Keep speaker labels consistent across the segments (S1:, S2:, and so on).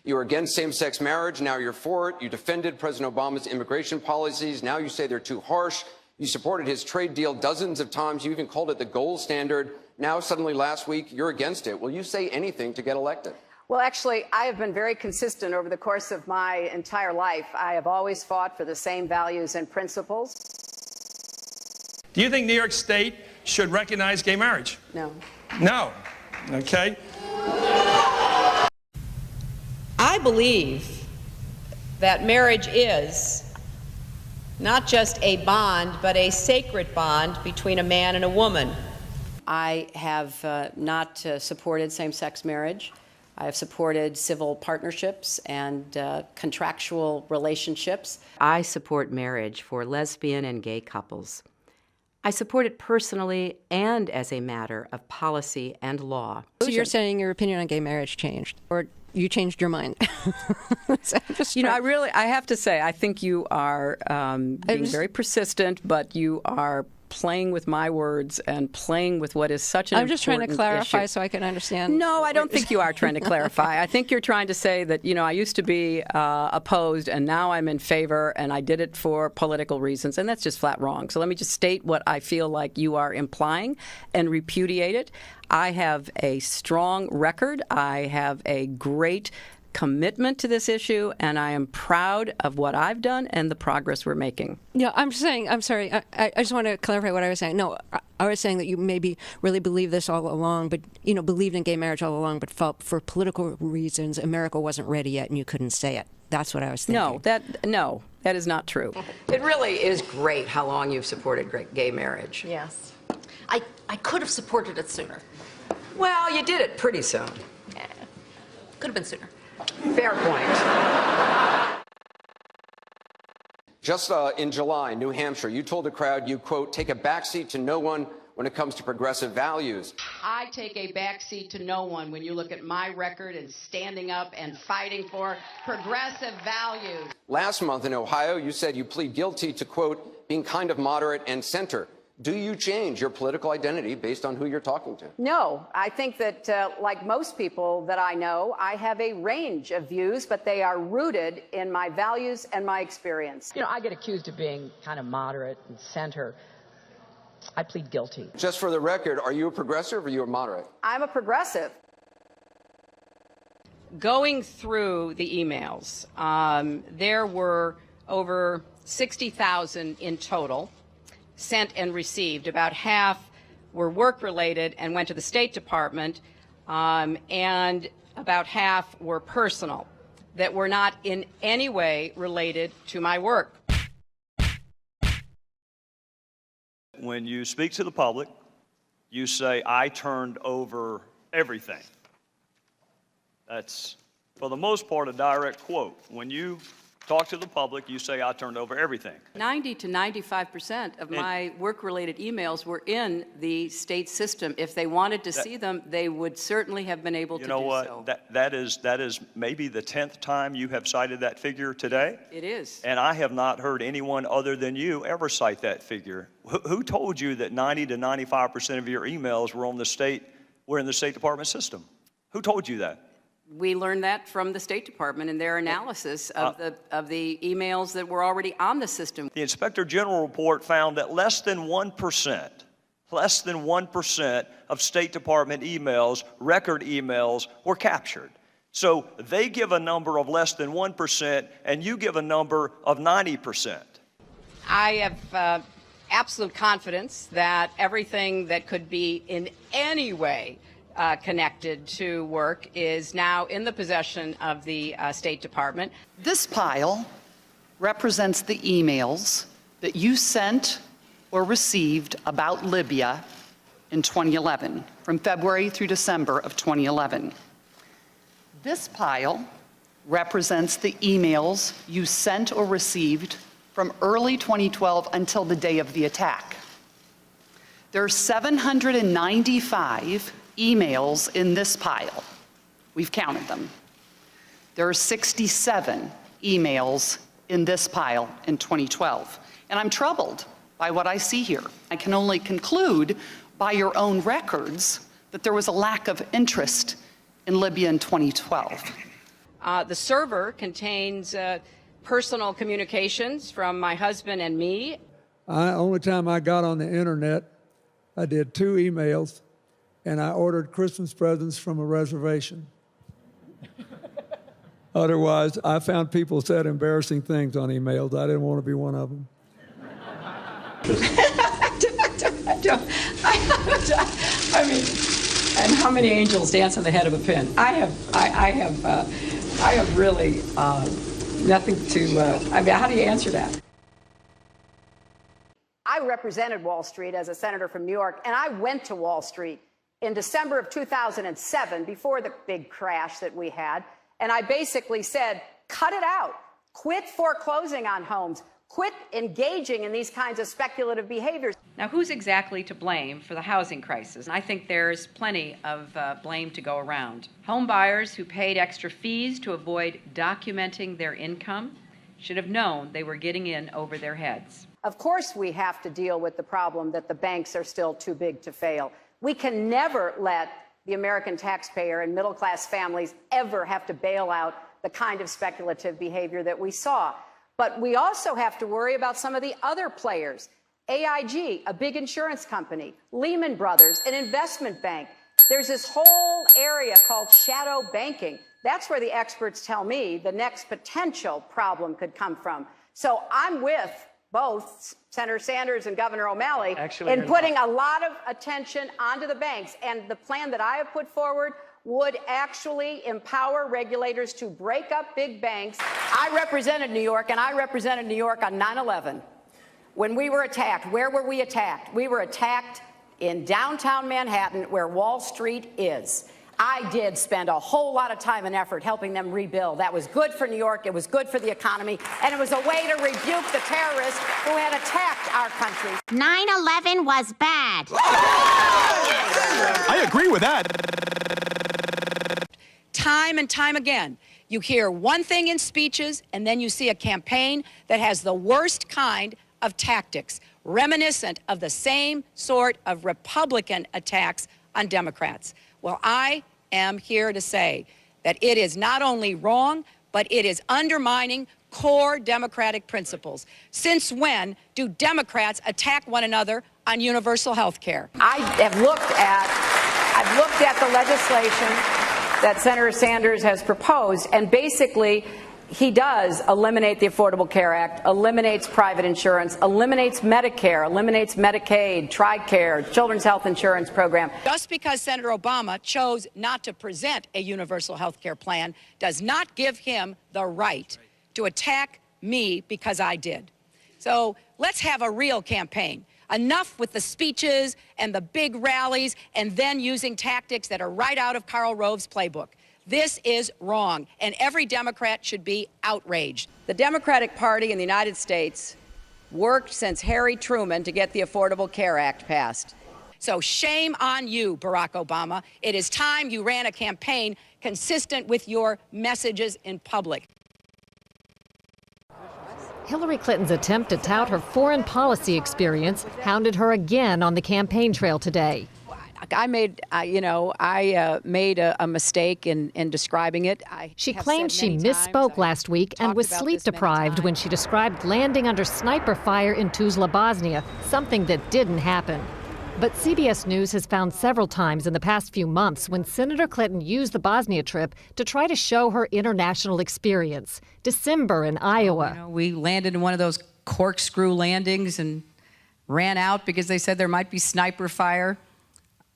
S1: You were against same-sex marriage. Now you're for it. You defended President Obama's immigration policies. Now you say they're too harsh. You supported his trade deal dozens of times. You even called it the gold standard. Now, suddenly last week, you're against it. Will you say anything to get elected?
S2: Well, actually, I have been very consistent over the course of my entire life. I have always fought for the same values and principles.
S3: Do you think New York State should recognize gay marriage?
S2: No.
S3: No. Okay.
S4: I believe that marriage is not just a bond, but a sacred bond between a man and a woman.
S2: I have not supported same-sex marriage. I have supported civil partnerships and contractual relationships.
S5: I support marriage for lesbian and gay couples. I support it personally and as a matter of policy and law.
S6: So you're saying your opinion on gay marriage changed, or you changed your mind?
S7: I have to say, I think you are being very persistent, but you are playing with my words and playing with what is such an important issue.
S6: I'm just trying to clarify so I can understand.
S7: No, I don't think you are trying to clarify. I think you're trying to say that, I used to be opposed and now I'm in favor and I did it for political reasons, and that's just flat wrong. So let me just state what I feel like you are implying and repudiate it. I have a strong record. I have a great commitment to this issue, and I am proud of what I've done and the progress we're making.
S6: Yeah, I'm sorry, I just want to clarify what I was saying. No, I was saying that you maybe really believed this all along, but, believed in gay marriage all along, but felt for political reasons America wasn't ready yet and you couldn't say it. That's what I was thinking.
S7: No, that is not true.
S4: It really is great how long you've supported gay marriage.
S8: Yes. I could have supported it sooner.
S4: Well, you did it pretty soon.
S8: Yeah. Could have been sooner.
S4: Fair point.
S1: Just in July, New Hampshire, you told the crowd you, quote, take a backseat to no one when it comes to progressive values.
S9: I take a backseat to no one when you look at my record and standing up and fighting for progressive values.
S1: Last month in Ohio, you said you plead guilty to, quote, being kind of moderate and center. Do you change your political identity based on who you're talking to?
S2: No, I think that, like most people that I know, I have a range of views, but they are rooted in my values and my experience.
S10: I get accused of being kind of moderate and center. I plead guilty.
S1: Just for the record, are you a progressive or are you a moderate?
S2: I'm a progressive.
S7: Going through the emails, there were over 60,000 in total sent and received. About half were work-related and went to the State Department, and about half were personal, that were not in any way related to my work.
S11: When you speak to the public, you say, I turned over everything. That's, for the most part, a direct quote. When you talk to the public, you say, I turned over everything.
S7: 90 to 95% of my work-related emails were in the state system. If they wanted to see them, they would certainly have been able to do so. You know what?
S11: That is maybe the 10th time you have cited that figure today.
S7: It is.
S11: And I have not heard anyone other than you ever cite that figure. Who told you that 90 to 95% of your emails were in the State Department system? Who told you that?
S7: We learned that from the State Department in their analysis of the emails that were already on the system.
S11: The Inspector General report found that less than 1% of State Department emails, record emails, were captured. So they give a number of less than 1%, and you give a number of 90%.
S7: I have absolute confidence that everything that could be in any way connected to work is now in the possession of the State Department.
S12: This pile represents the emails that you sent or received about Libya in 2011, from February through December of 2011. This pile represents the emails you sent or received from early 2012 until the day of the attack. There are 795 emails in this pile. We've counted them. There are 67 emails in this pile in 2012. And I'm troubled by what I see here. I can only conclude by your own records that there was a lack of interest in Libya in 2012.
S4: The server contains personal communications from my husband and me.
S13: Only time I got on the internet, I did 2 emails, and I ordered Christmas presents from a reservation. Otherwise, I found people said embarrassing things on emails. I didn't want to be one of them.
S7: I mean, and how many angels dance on the head of a pin? I have really nothing to. I mean, how do you answer that?
S2: I represented Wall Street as a senator from New York, and I went to Wall Street in December of 2007, before the big crash that we had, and I basically said, cut it out. Quit foreclosing on homes. Quit engaging in these kinds of speculative behaviors.
S5: Now, who's exactly to blame for the housing crisis? I think there's plenty of blame to go around. Home buyers who paid extra fees to avoid documenting their income should have known they were getting in over their heads.
S2: Of course, we have to deal with the problem that the banks are still too big to fail. We can never let the American taxpayer and middle-class families ever have to bail out the kind of speculative behavior that we saw. But we also have to worry about some of the other players. AIG, a big insurance company, Lehman Brothers, an investment bank. There's this whole area called shadow banking. That's where the experts tell me the next potential problem could come from. So I'm with both Senator Sanders and Governor O'Malley in putting a lot of attention onto the banks. And the plan that I have put forward would actually empower regulators to break up big banks. I represented New York, and I represented New York on 9/11. When we were attacked, where were we attacked? We were attacked in downtown Manhattan, where Wall Street is. I did spend a whole lot of time and effort helping them rebuild. That was good for New York, it was good for the economy, and it was a way to rebuke the terrorists who had attacked our country.
S14: 9/11 was bad.
S15: I agree with that.
S4: Time and time again, you hear one thing in speeches, and then you see a campaign that has the worst kind of tactics, reminiscent of the same sort of Republican attacks on Democrats. Well, I am here to say that it is not only wrong, but it is undermining core democratic principles. Since when do Democrats attack one another on universal health care? I've looked at the legislation that Senator Sanders has proposed, and basically he does eliminate the Affordable Care Act, eliminates private insurance, eliminates Medicare, eliminates Medicaid, TRICARE, Children's Health Insurance Program. Just because Senator Obama chose not to present a universal health care plan does not give him the right to attack me because I did. So let's have a real campaign. Enough with the speeches and the big rallies and then using tactics that are right out of Karl Rove's playbook. This is wrong, and every Democrat should be outraged. The Democratic Party in the United States worked since Harry Truman to get the Affordable Care Act passed. So shame on you, Barack Obama. It is time you ran a campaign consistent with your messages in public.
S16: Hillary Clinton's attempt to tout her foreign policy experience hounded her again on the campaign trail today.
S7: I made a mistake in describing it.
S16: She claimed she misspoke last week and was sleep deprived when she described landing under sniper fire in Tuzla, Bosnia, something that didn't happen. But CBS News has found several times in the past few months when Senator Clinton used the Bosnia trip to try to show her international experience. December in Iowa.
S7: We landed in one of those corkscrew landings and ran out because they said there might be sniper fire.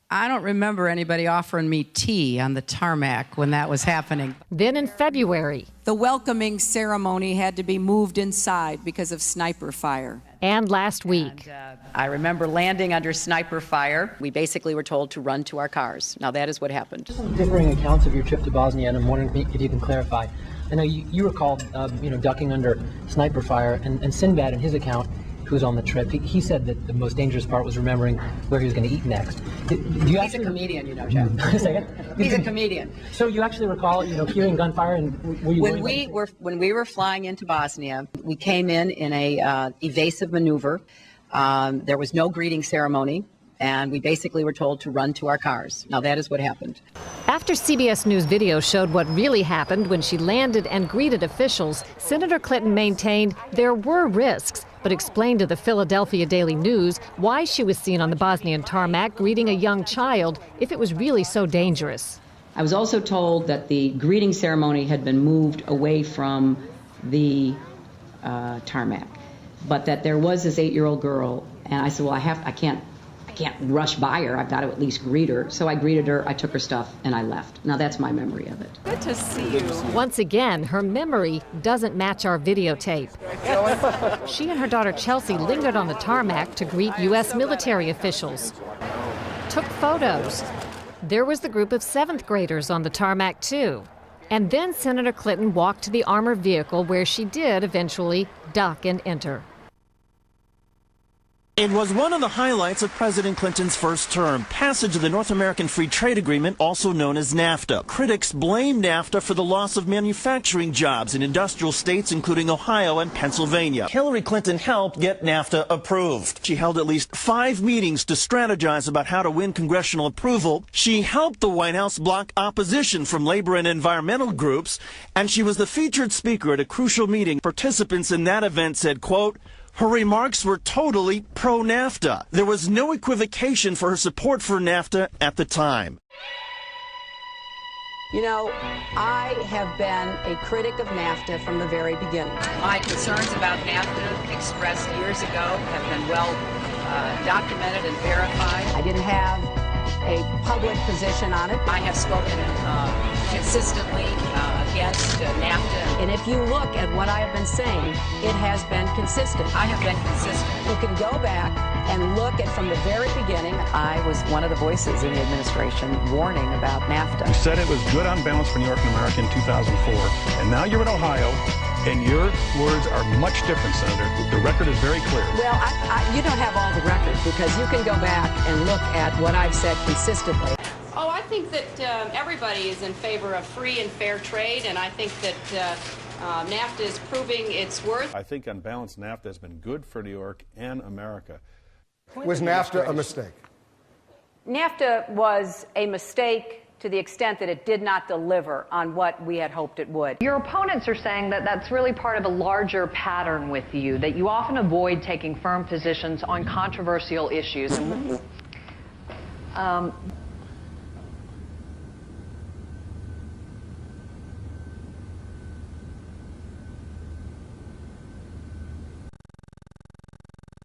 S7: I don't remember anybody offering me tea on the tarmac when that was happening.
S16: Then in February.
S7: The welcoming ceremony had to be moved inside because of sniper fire.
S16: And last week.
S7: I remember landing under sniper fire. We basically were told to run to our cars. Now that is what happened.
S17: Differing accounts of your trip to Bosnia, and I'm wondering if you can clarify. I know you recall, ducking under sniper fire, and Sinbad in his account, who was on the trip, he said that the most dangerous part was remembering where he was going to eat next.
S7: He's a comedian, Jeff. He's a comedian.
S17: So you actually recall, hearing gunfire, and were you
S7: when we were flying into Bosnia, we came in a evasive maneuver. There was no greeting ceremony. And we basically were told to run to our cars. Now, that is what happened.
S16: After CBS News video showed what really happened when she landed and greeted officials, Senator Clinton maintained there were risks, but explained to the Philadelphia Daily News why she was seen on the Bosnian tarmac greeting a young child if it was really so dangerous.
S5: I was also told that the greeting ceremony had been moved away from the tarmac, but that there was this 8-year-old girl, and I said, well, I can't rush by her. I've got to at least greet her. So I greeted her, I took her stuff, and I left. Now that's my memory of it.
S4: Good to see you.
S16: Once again, her memory doesn't match our videotape. She and her daughter Chelsea lingered on the tarmac to greet U.S. military officials, took photos. There was the group of 7th graders on the tarmac, too. And then Senator Clinton walked to the armored vehicle where she did eventually duck and enter.
S15: It was one of the highlights of President Clinton's first term, passage of the North American Free Trade Agreement, also known as NAFTA. Critics blame NAFTA for the loss of manufacturing jobs in industrial states, including Ohio and Pennsylvania. Hillary Clinton helped get NAFTA approved. She held at least 5 meetings to strategize about how to win congressional approval. She helped the White House block opposition from labor and environmental groups, and she was the featured speaker at a crucial meeting. Participants in that event said, quote, her remarks were totally pro-NAFTA. There was no equivocation for her support for NAFTA at the time.
S2: You know, I have been a critic of NAFTA from the very beginning.
S5: My concerns about NAFTA expressed years ago have been well documented and verified.
S2: I didn't have a public position on it.
S5: I have spoken consistently against NAFTA.
S2: And if you look at what I have been saying, it has been consistent.
S5: I have been consistent.
S2: You can go back and look at from the very beginning.
S7: I was one of the voices in the administration warning about NAFTA.
S3: You said it was good on balance for New York and America in 2004, and now you're in Ohio, and your words are much different, Senator. The record is very clear.
S2: Well, you don't have all the record, because you can go back and look at what I've said consistently.
S5: Oh, I think that everybody is in favor of free and fair trade, and I think that NAFTA is proving its worth.
S18: I think on balance, NAFTA has been good for New York and America.
S19: Was NAFTA a mistake?
S2: NAFTA was a mistake to the extent that it did not deliver on what we had hoped it would.
S20: Your opponents are saying that that's really part of a larger pattern with you, that you often avoid taking firm positions on controversial issues.